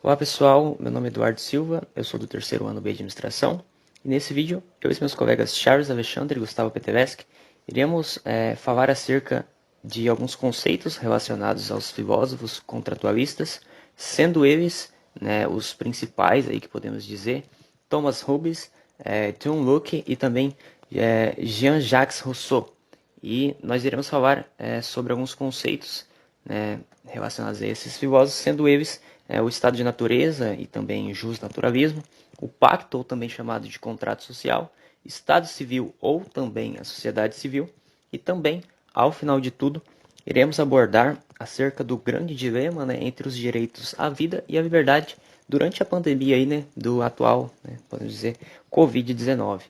Olá pessoal, meu nome é Eduardo Silva, eu sou do terceiro ano B de Administração e nesse vídeo eu e meus colegas Charles Alexandre e Gustavo Peteleschi iremos falar acerca de alguns conceitos relacionados aos filósofos contratualistas, sendo eles os principais aí que podemos dizer Thomas Hobbes, John Locke e também Jean-Jacques Rousseau. E nós iremos falar sobre alguns conceitos relacionados a esses filósofos, sendo eles o estado de natureza e também justnaturalismo, o pacto, ou também chamado de contrato social, estado civil ou também a sociedade civil, e também, ao final de tudo, iremos abordar acerca do grande dilema entre os direitos à vida e à liberdade durante a pandemia aí, do atual, podemos dizer, Covid-19.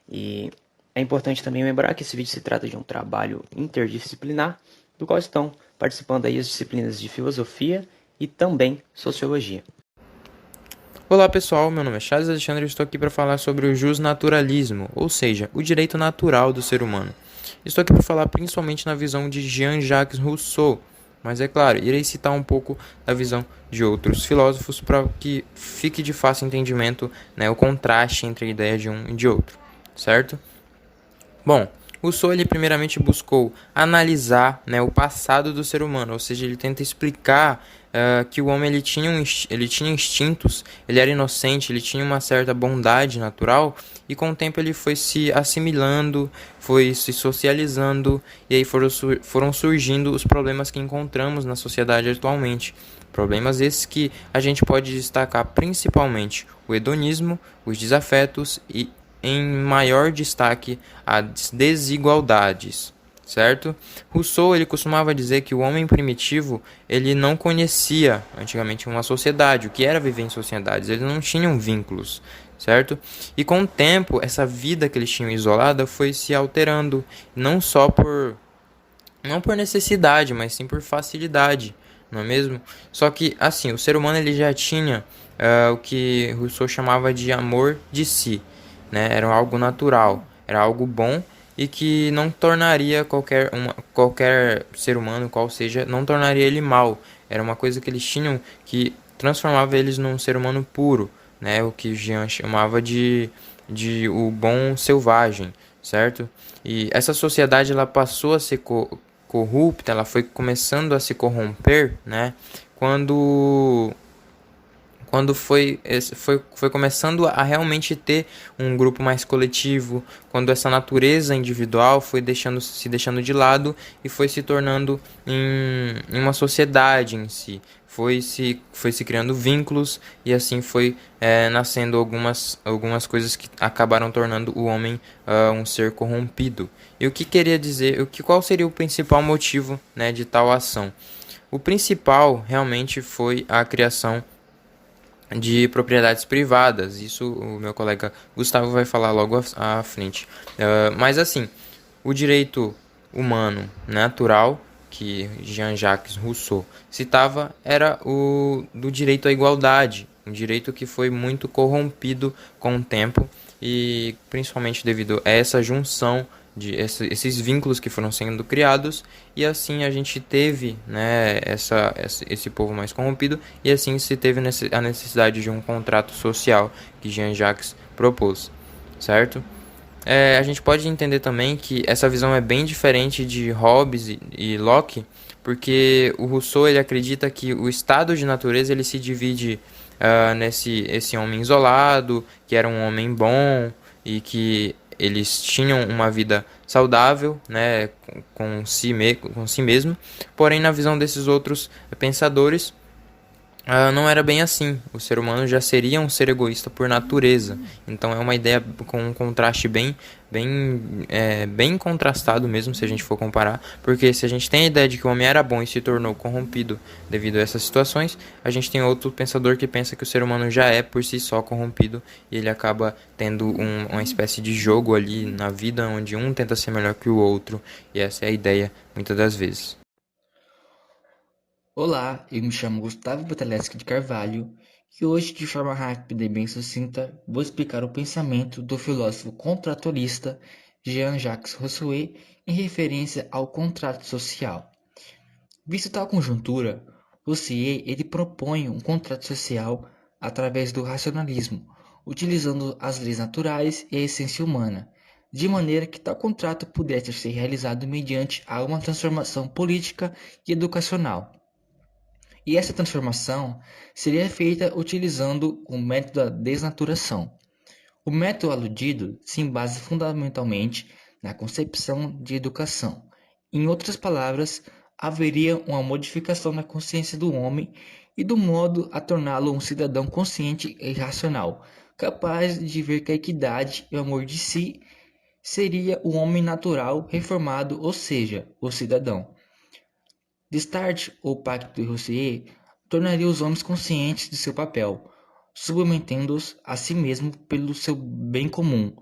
E é importante também lembrar que esse vídeo se trata de um trabalho interdisciplinar, do qual estão participando aí as disciplinas de filosofia e também sociologia. Olá pessoal, meu nome é Charles Alexandre e estou aqui para falar sobre o justnaturalismo, ou seja, o direito natural do ser humano. Estou aqui para falar principalmente na visão de Jean-Jacques Rousseau, mas é claro, irei citar um pouco da visão de outros filósofos para que fique de fácil entendimento, o contraste entre a ideia de um e de outro, certo? Bom, Rousseau ele primeiramente buscou analisar, o passado do ser humano, ou seja, ele tenta explicar que o homem ele tinha instintos, ele era inocente, ele tinha uma certa bondade natural e com o tempo ele foi se assimilando, foi se socializando e aí foram surgindo os problemas que encontramos na sociedade atualmente. Problemas esses que a gente pode destacar principalmente o hedonismo, os desafetos e em maior destaque as desigualdades, certo? Rousseau ele costumava dizer que o homem primitivo ele não conhecia antigamente uma sociedade, o que era viver em sociedades, eles não tinham vínculos, certo? E com o tempo essa vida que eles tinham isolada foi se alterando, não por necessidade, mas sim por facilidade, não é mesmo? Só que assim, o ser humano ele já tinha o que Rousseau chamava de amor de si, era algo natural, era algo bom e que não tornaria qualquer ser humano, qual seja, não tornaria ele mal. Era uma coisa que eles tinham que transformava eles num ser humano puro, o que Jean chamava de o bom selvagem, certo? E essa sociedade ela passou a ser corrupta, ela foi começando a se corromper, quando foi começando a realmente ter um grupo mais coletivo, quando essa natureza individual foi se deixando de lado e foi se tornando em uma sociedade em si. Foi se criando vínculos e assim foi nascendo algumas coisas que acabaram tornando o homem um ser corrompido. E o que queria dizer, qual seria o principal motivo, de tal ação? O principal realmente foi a criação de propriedades privadas. Isso o meu colega Gustavo vai falar logo à frente. Mas assim, o direito humano natural que Jean-Jacques Rousseau citava era o do direito à igualdade, um direito que foi muito corrompido com o tempo e principalmente devido a essa junção de esses vínculos que foram sendo criados e assim a gente teve esse povo mais corrompido e assim se teve a necessidade de um contrato social que Jean-Jacques propôs, certo? A gente pode entender também que essa visão é bem diferente de Hobbes e Locke, porque o Rousseau ele acredita que o estado de natureza ele se divide nesse esse homem isolado, que era um homem bom e que eles tinham uma vida saudável, com si mesmo. Porém, na visão desses outros pensadores, não era bem assim. O ser humano já seria um ser egoísta por natureza. Então é uma ideia com um contraste bem contrastado mesmo, se a gente for comparar. Porque se a gente tem a ideia de que o homem era bom e se tornou corrompido devido a essas situações, a gente tem outro pensador que pensa que o ser humano já é por si só corrompido e ele acaba tendo uma espécie de jogo ali na vida onde um tenta ser melhor que o outro. E essa é a ideia muitas das vezes. Olá, eu me chamo Gustavo Peteleschi de Carvalho e hoje, de forma rápida e bem sucinta, vou explicar o pensamento do filósofo contratualista Jean-Jacques Rousseau em referência ao contrato social. Visto tal conjuntura, Rousseau ele propõe um contrato social através do racionalismo, utilizando as leis naturais e a essência humana, de maneira que tal contrato pudesse ser realizado mediante a uma transformação política e educacional. E essa transformação seria feita utilizando o método da desnaturação. O método aludido se embasa fundamentalmente na concepção de educação. Em outras palavras, haveria uma modificação na consciência do homem e do modo a torná-lo um cidadão consciente e racional, capaz de ver que a equidade e o amor de si seria o homem natural reformado, ou seja, o cidadão. Destarte, ou Pacto de Rousseau, tornaria os homens conscientes de seu papel, submetendo-os a si mesmo pelo seu bem comum.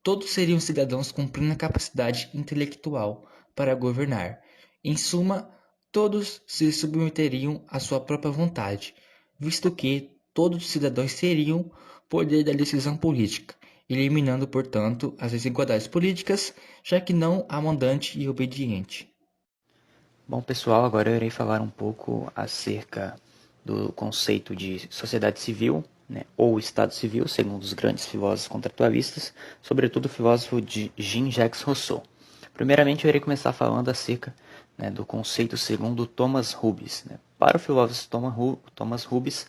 Todos seriam cidadãos com plena capacidade intelectual para governar. Em suma, todos se submeteriam à sua própria vontade, visto que todos os cidadãos teriam poder da decisão política, eliminando, portanto, as desigualdades políticas, já que não há mandante e obediente. Bom, pessoal, agora eu irei falar um pouco acerca do conceito de sociedade civil, né, ou Estado civil, segundo os grandes filósofos contratualistas, sobretudo o filósofo de Jean-Jacques Rousseau. Primeiramente, eu irei começar falando acerca, né, do conceito segundo Thomas Hobbes. Né. Para o filósofo Thomas Hobbes,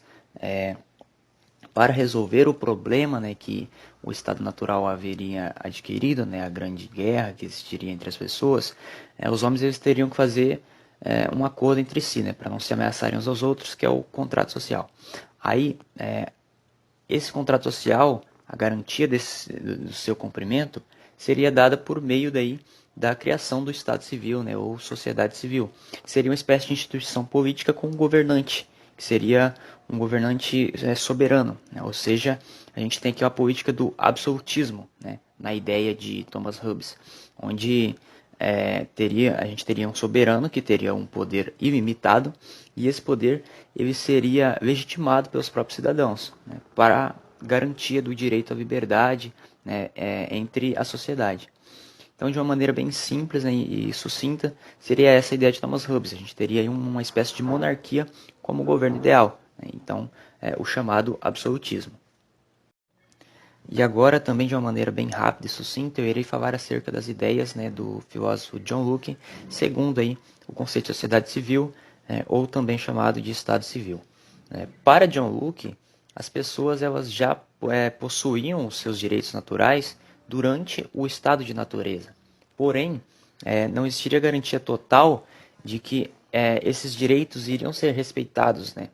para resolver o problema, né, que o Estado natural haveria adquirido, né, a grande guerra que existiria entre as pessoas, os homens eles teriam que fazer um acordo entre si, né, para não se ameaçarem uns aos outros, que é o contrato social. Aí, esse contrato social, a garantia do seu cumprimento, seria dada por meio daí da criação do Estado civil, né, ou sociedade civil. Seria uma espécie de instituição política com um governante, que seria um governante soberano, né? Ou seja, a gente tem aqui uma política do absolutismo, né? Na ideia de Thomas Hobbes, onde a gente teria um soberano que teria um poder ilimitado, e esse poder ele seria legitimado pelos próprios cidadãos, né? Para garantia do direito à liberdade, né? Entre a sociedade. Então, de uma maneira bem simples, né, e sucinta, seria essa a ideia de Thomas Hobbes. A gente teria aí uma espécie de monarquia como governo ideal. Né? Então, o chamado absolutismo. E agora, também de uma maneira bem rápida e sucinta, eu irei falar acerca das ideias, né, do filósofo John Locke, segundo aí o conceito de sociedade civil, ou também chamado de Estado civil. Para John Locke, as pessoas elas já possuíam os seus direitos naturais durante o estado de natureza. Porém, não existiria garantia total de que esses direitos iriam ser respeitados, né?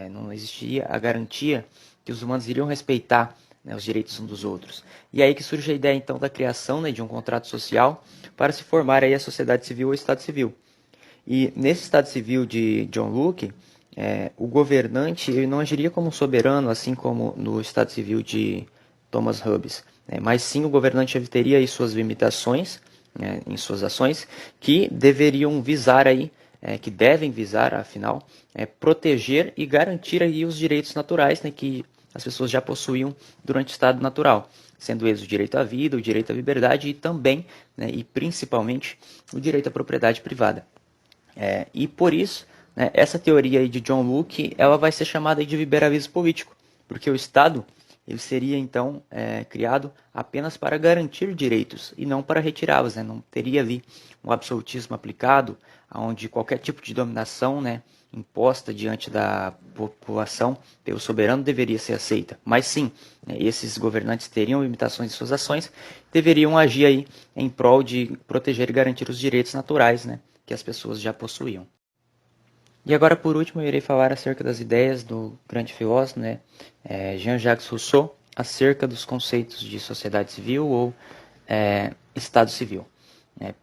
Não existiria a garantia que os humanos iriam respeitar, né, os direitos uns dos outros. E aí que surge a ideia, então, da criação, né, de um contrato social para se formar aí a sociedade civil ou Estado civil. E nesse Estado civil de John Locke, o governante ele não agiria como um soberano, assim como no Estado civil de Thomas Hobbes, mas sim o governante ele teria aí suas limitações, né, em suas ações, que deveriam visar aí, que devem visar, afinal, proteger e garantir aí os direitos naturais, né, que as pessoas já possuíam durante o estado natural, sendo eles o direito à vida, o direito à liberdade e também, né, e principalmente, o direito à propriedade privada. E por isso, né, essa teoria aí de John Locke, ela vai ser chamada de liberalismo político, porque o Estado ele seria então criado apenas para garantir direitos e não para retirá-los, né? Não teria ali um absolutismo aplicado, onde qualquer tipo de dominação, né, imposta diante da população pelo soberano deveria ser aceita. Mas sim, né, esses governantes teriam limitações em suas ações, deveriam agir aí em prol de proteger e garantir os direitos naturais, né, que as pessoas já possuíam. E agora, por último, eu irei falar acerca das ideias do grande filósofo, né, Jean-Jacques Rousseau, acerca dos conceitos de sociedade civil ou Estado civil.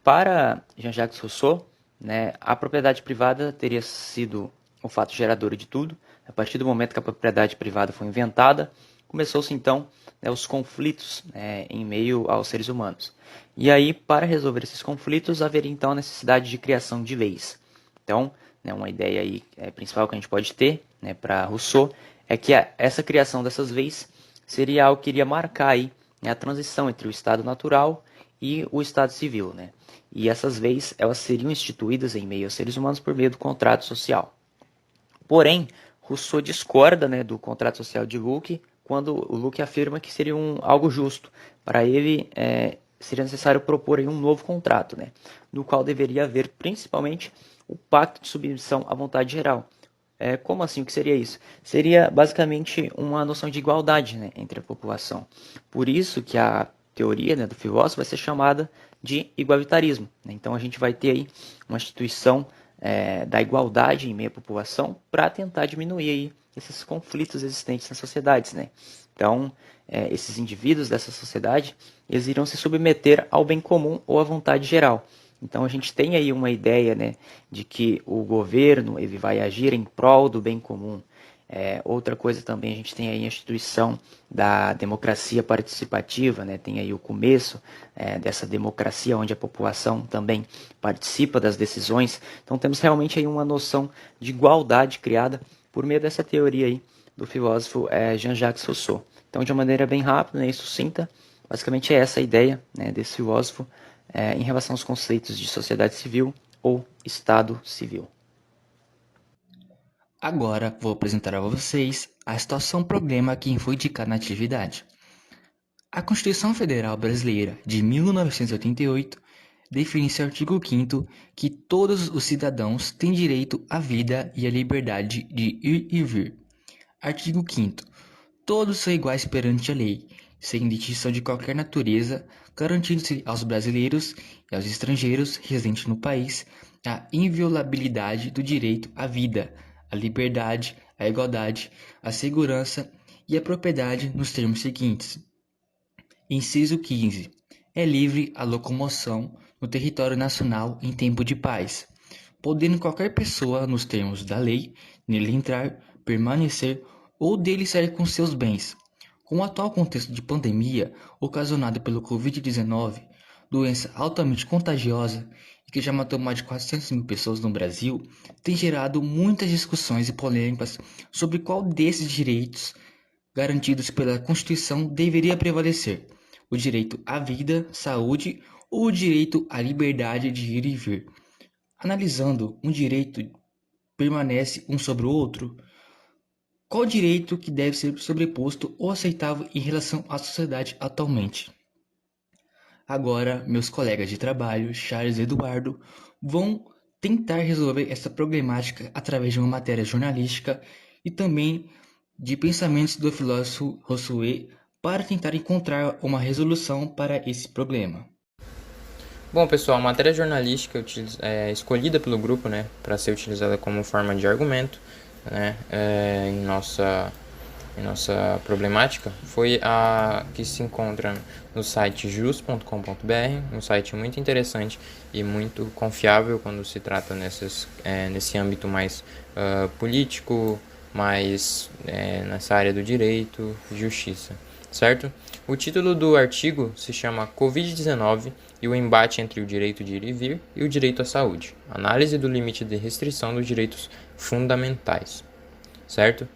Para Jean-Jacques Rousseau, né, a propriedade privada teria sido o fato gerador de tudo. A partir do momento que a propriedade privada foi inventada, começou-se então, né, os conflitos em meio aos seres humanos. E aí, para resolver esses conflitos, haveria então a necessidade de criação de leis. Então, né, uma ideia aí, principal que a gente pode ter, né, para Rousseau é que essa criação dessas leis seria algo que iria marcar aí, né, a transição entre o Estado natural e o Estado civil. Né? E essas leis elas seriam instituídas em meio aos seres humanos por meio do contrato social. Porém, Rousseau discorda, né, do contrato social de Locke, quando o Locke afirma que seria algo justo. Para ele, seria necessário propor aí um novo contrato, né, no qual deveria haver principalmente o pacto de submissão à vontade geral. Como assim? O que seria isso? Seria basicamente uma noção de igualdade, né, entre a população. Por isso que a teoria, né, do filósofo vai ser chamada de igualitarismo, né? Então a gente vai ter aí uma instituição da igualdade em meio à população para tentar diminuir aí esses conflitos existentes nas sociedades, né? Então, esses indivíduos dessa sociedade, eles irão se submeter ao bem comum ou à vontade geral. Então, a gente tem aí uma ideia, né, de que o governo ele vai agir em prol do bem comum. Outra coisa também, a gente tem aí a instituição da democracia participativa, né? Tem aí o começo dessa democracia, onde a população também participa das decisões. Então temos realmente aí uma noção de igualdade criada por meio dessa teoria aí do filósofo Jean-Jacques Rousseau. Então, de uma maneira bem rápida, né, e sucinta, basicamente é essa a ideia, né, desse filósofo em relação aos conceitos de sociedade civil ou Estado civil. Agora vou apresentar a vocês a situação problema que foi indicada na atividade. A Constituição Federal Brasileira de 1988 define em seu artigo 5º que todos os cidadãos têm direito à vida e à liberdade de ir e vir. Artigo 5º. Todos são iguais perante a lei, sem distinção de qualquer natureza, garantindo-se aos brasileiros e aos estrangeiros residentes no país a inviolabilidade do direito à vida, à liberdade, à igualdade, à segurança e à propriedade nos termos seguintes. Inciso 15. É livre a locomoção no território nacional em tempo de paz, podendo qualquer pessoa, nos termos da lei, nele entrar, permanecer ou dele sair com seus bens. Com o atual contexto de pandemia ocasionado pelo Covid-19, doença altamente contagiosa e que já matou mais de 400 mil pessoas no Brasil, tem gerado muitas discussões e polêmicas sobre qual desses direitos garantidos pela Constituição deveria prevalecer: o direito à vida, saúde ou o direito à liberdade de ir e vir. Analisando um direito permanece um sobre o outro, qual direito que deve ser sobreposto ou aceitável em relação à sociedade atualmente? Agora, meus colegas de trabalho, Charles e Eduardo, vão tentar resolver essa problemática através de uma matéria jornalística e também de pensamentos do filósofo Rousseau para tentar encontrar uma resolução para esse problema. Bom, pessoal, a matéria jornalística escolhida pelo grupo, né, para ser utilizada como forma de argumento, né, em nossa problemática, foi a que se encontra no site jus.com.br, um site muito interessante e muito confiável quando se trata nesse âmbito mais político, mais nessa área do direito e justiça, certo? O título do artigo se chama Covid-19 e o embate entre o direito de ir e vir e o direito à saúde. Análise do limite de restrição dos direitos fundamentais, certo?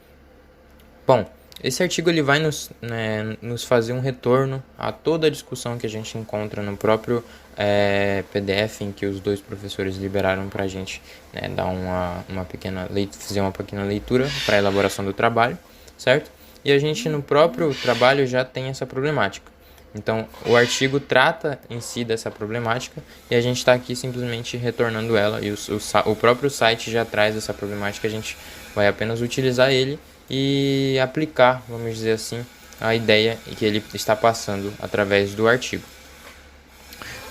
Bom, esse artigo ele vai nos fazer um retorno a toda a discussão que a gente encontra no próprio PDF em que os dois professores liberaram para a gente, né, dar fazer uma pequena leitura para a elaboração do trabalho, certo? E a gente no próprio trabalho já tem essa problemática. Então, o artigo trata em si dessa problemática e a gente está aqui simplesmente retornando ela. E o próprio site já traz essa problemática, a gente vai apenas utilizar ele e aplicar, vamos dizer assim, a ideia que ele está passando através do artigo.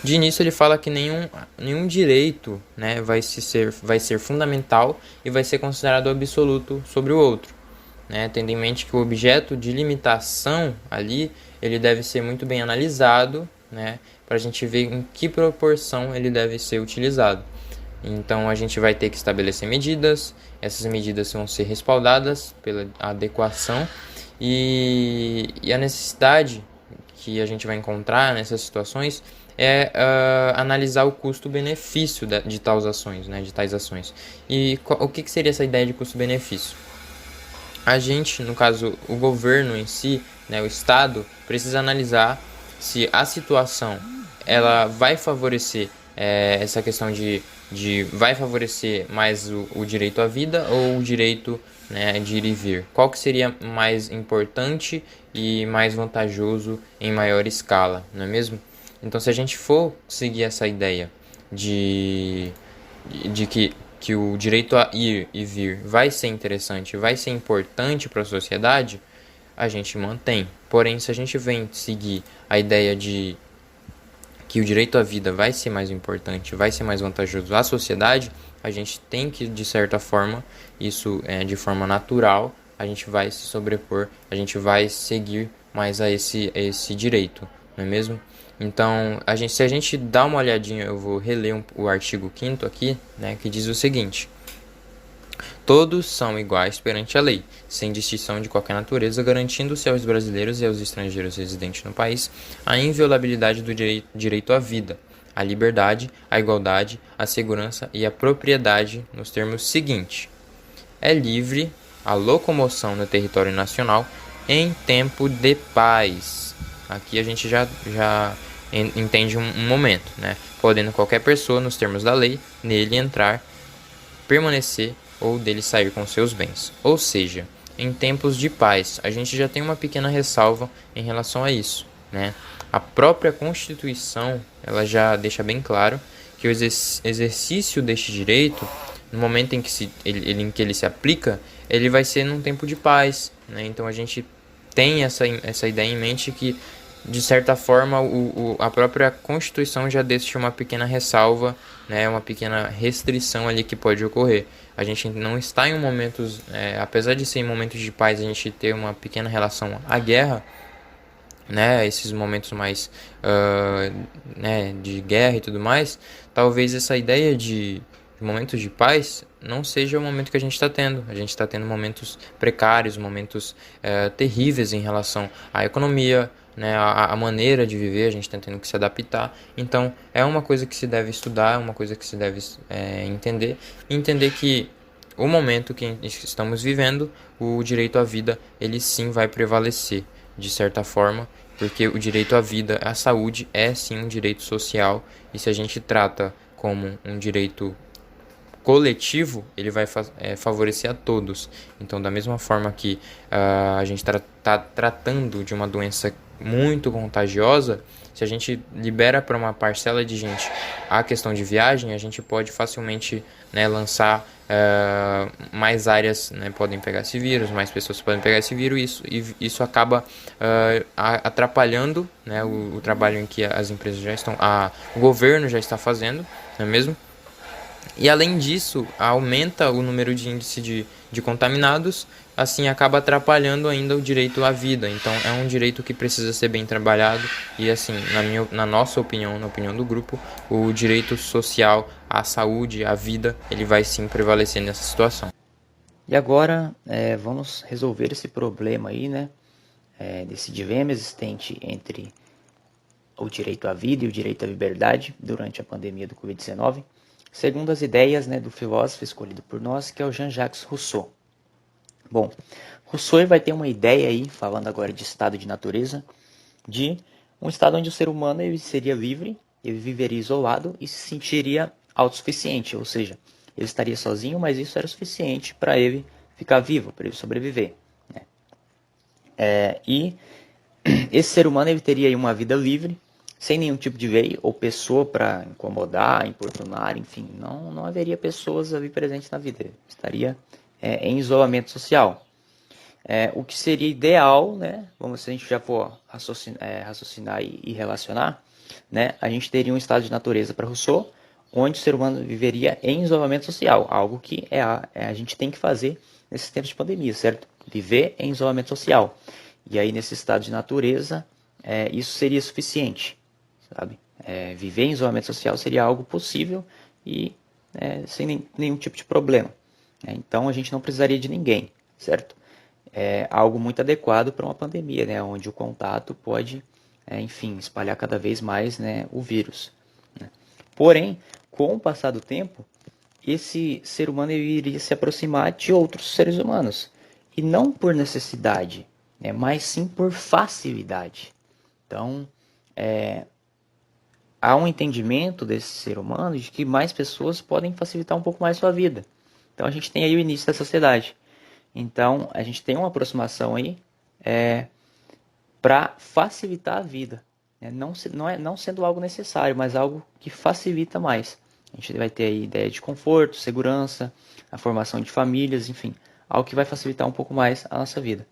De início ele fala que nenhum direito, né, vai ser fundamental e vai ser considerado absoluto sobre o outro, né, tendo em mente que o objeto de limitação ali ele deve ser muito bem analisado, né, para a gente ver em que proporção ele deve ser utilizado. Então a gente vai ter que estabelecer medidas, essas medidas vão ser respaldadas pela adequação e a necessidade que a gente vai encontrar nessas situações é analisar o custo-benefício de tais ações, né, de tais ações. E o que seria essa ideia de custo-benefício? A gente, no caso, o governo em si, né, o Estado, precisa analisar se a situação ela vai favorecer essa questão de vai favorecer mais o direito à vida ou o direito, né, de ir e vir? Qual que seria mais importante e mais vantajoso em maior escala, não é mesmo? Então, se a gente for seguir essa ideia de que o direito a ir e vir vai ser interessante, vai ser importante para a sociedade, a gente mantém. Porém, se a gente vem seguir a ideia de que o direito à vida vai ser mais importante, vai ser mais vantajoso à sociedade, a gente tem que, de certa forma, isso é de forma natural, a gente vai se sobrepor, a gente vai seguir mais a esse direito, não é mesmo? Então, se a gente dá uma olhadinha, eu vou reler o artigo 5º aqui, né, que diz o seguinte: todos são iguais perante a lei, sem distinção de qualquer natureza, garantindo-se aos brasileiros e aos estrangeiros residentes no país a inviolabilidade do direito à vida, à liberdade, à igualdade, à segurança e à propriedade nos termos seguintes: é livre a locomoção no território nacional em tempo de paz. Aqui a gente já entende um momento, né? Podendo qualquer pessoa, nos termos da lei, nele entrar, permanecer ou dele sair com seus bens. Ou seja, em tempos de paz, a gente já tem uma pequena ressalva em relação a isso, né? A própria Constituição, ela já deixa bem claro que o exercício deste direito, no momento em que ele se aplica, ele vai ser num tempo de paz, né? Então a gente tem essa ideia em mente que, de certa forma, a própria Constituição já deixa uma pequena ressalva, né, uma pequena restrição ali que pode ocorrer. A gente não está em momentos, apesar de ser em momentos de paz, a gente ter uma pequena relação à guerra, né, esses momentos mais né, de guerra e tudo mais, talvez essa ideia de momentos de paz não seja o momento que a gente está tendo. A gente está tendo momentos precários, momentos terríveis em relação à economia, né, a maneira de viver, a gente está tendo que se adaptar. Então, é uma coisa que se deve estudar, é uma coisa que se deve entender que o momento que estamos vivendo, o direito à vida, ele sim vai prevalecer, de certa forma, porque o direito à vida, à saúde, é sim um direito social, e se a gente trata como um direito coletivo, ele vai favorecer a todos. Então, da mesma forma que a gente está tratando de uma doença muito contagiosa, se a gente libera para uma parcela de gente a questão de viagem, a gente pode facilmente, né, lançar mais áreas, né, podem pegar esse vírus, mais pessoas podem pegar esse vírus, e isso acaba atrapalhando, né, o trabalho em que as empresas já estão, o governo já está fazendo, não é mesmo? E além disso, aumenta o número de índice de contaminados, assim acaba atrapalhando ainda o direito à vida. Então é um direito que precisa ser bem trabalhado e, assim, na nossa opinião, na opinião do grupo, o direito social à saúde, à vida, ele vai sim prevalecer nessa situação. E agora vamos resolver esse problema aí, né, desse dilema existente entre o direito à vida e o direito à liberdade durante a pandemia do Covid-19, segundo as ideias, né, do filósofo escolhido por nós, que é o Jean-Jacques Rousseau. Bom, Rousseau vai ter uma ideia aí, falando agora de estado de natureza, de um estado onde o ser humano ele seria livre, ele viveria isolado e se sentiria autossuficiente, ou seja, ele estaria sozinho, mas isso era suficiente para ele ficar vivo, para ele sobreviver, né? E esse ser humano ele teria aí uma vida livre, sem nenhum tipo de lei ou pessoa para incomodar, importunar, enfim, não haveria pessoas ali presentes na vida, ele estaria em isolamento social. O que seria ideal, né? Vamos, se a gente já for raciocinar e relacionar, né? A gente teria um estado de natureza para Rousseau, onde o ser humano viveria em isolamento social, algo que a gente tem que fazer nesses tempos de pandemia, certo? Viver em isolamento social. E aí, nesse estado de natureza, isso seria suficiente, sabe? Viver em isolamento social seria algo possível e sem nenhum tipo de problema. Então, a gente não precisaria de ninguém, certo? É algo muito adequado para uma pandemia, né? Onde o contato pode, enfim, espalhar cada vez mais, né, o vírus, né? Porém, com o passar do tempo, esse ser humano iria se aproximar de outros seres humanos. E não por necessidade, né, mas sim por facilidade. Então, há um entendimento desse ser humano de que mais pessoas podem facilitar um pouco mais sua vida. Então a gente tem aí o início da sociedade. Então a gente tem uma aproximação aí para facilitar a vida, né? Não sendo algo necessário, mas algo que facilita mais. A gente vai ter aí ideia de conforto, segurança, a formação de famílias, enfim, algo que vai facilitar um pouco mais a nossa vida.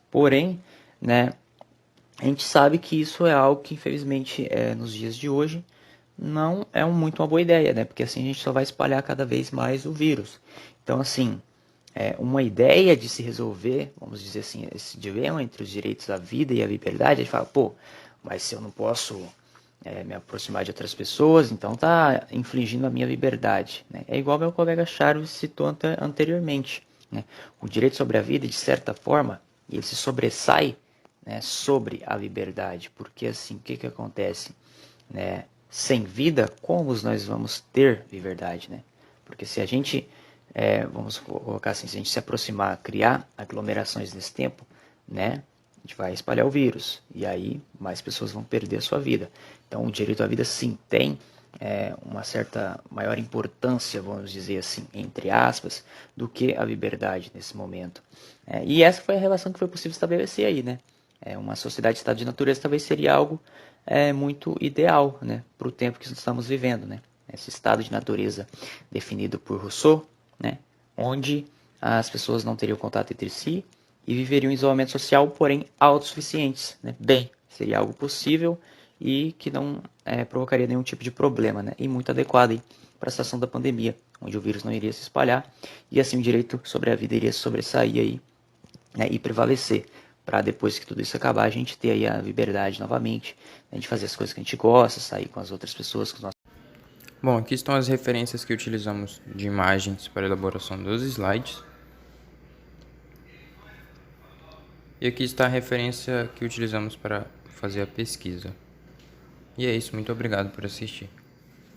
Porém, né, a gente sabe que isso é algo que, infelizmente, nos dias de hoje, não é muito uma boa ideia, né? Porque assim a gente só vai espalhar cada vez mais o vírus. Então, assim, uma ideia de se resolver, vamos dizer assim, esse dilema entre os direitos à vida e à liberdade, a gente fala, pô, mas se eu não posso me aproximar de outras pessoas, então tá infringindo a minha liberdade, né? É igual meu colega Charles citou anteriormente, né? O direito sobre a vida, de certa forma, ele se sobressai, né, sobre a liberdade, porque assim, o que que acontece, né? Sem vida, como nós vamos ter liberdade, né? Porque se a gente, vamos colocar assim, se a gente se aproximar, criar aglomerações nesse tempo, né? A gente vai espalhar o vírus e aí mais pessoas vão perder a sua vida. Então, o direito à vida, sim, tem uma certa maior importância, vamos dizer assim, entre aspas, do que a liberdade nesse momento. E essa foi a relação que foi possível estabelecer aí, né? Uma sociedade de estado de natureza talvez seria algo muito ideal, né, para o tempo que estamos vivendo, né? Esse estado de natureza definido por Rousseau, né, onde as pessoas não teriam contato entre si e viveriam em isolamento social, porém autossuficientes, né? Bem, seria algo possível e que não provocaria nenhum tipo de problema, né? E muito adequado para a situação da pandemia, onde o vírus não iria se espalhar e assim o direito sobre a vida iria sobressair aí, né, e prevalecer, para depois que tudo isso acabar a gente ter aí a liberdade novamente, né, de fazer as coisas que a gente gosta, sair com as outras pessoas, com os nossos... Bom, aqui estão as referências que utilizamos de imagens para a elaboração dos slides. E aqui está a referência que utilizamos para fazer a pesquisa. E é isso, muito obrigado por assistir.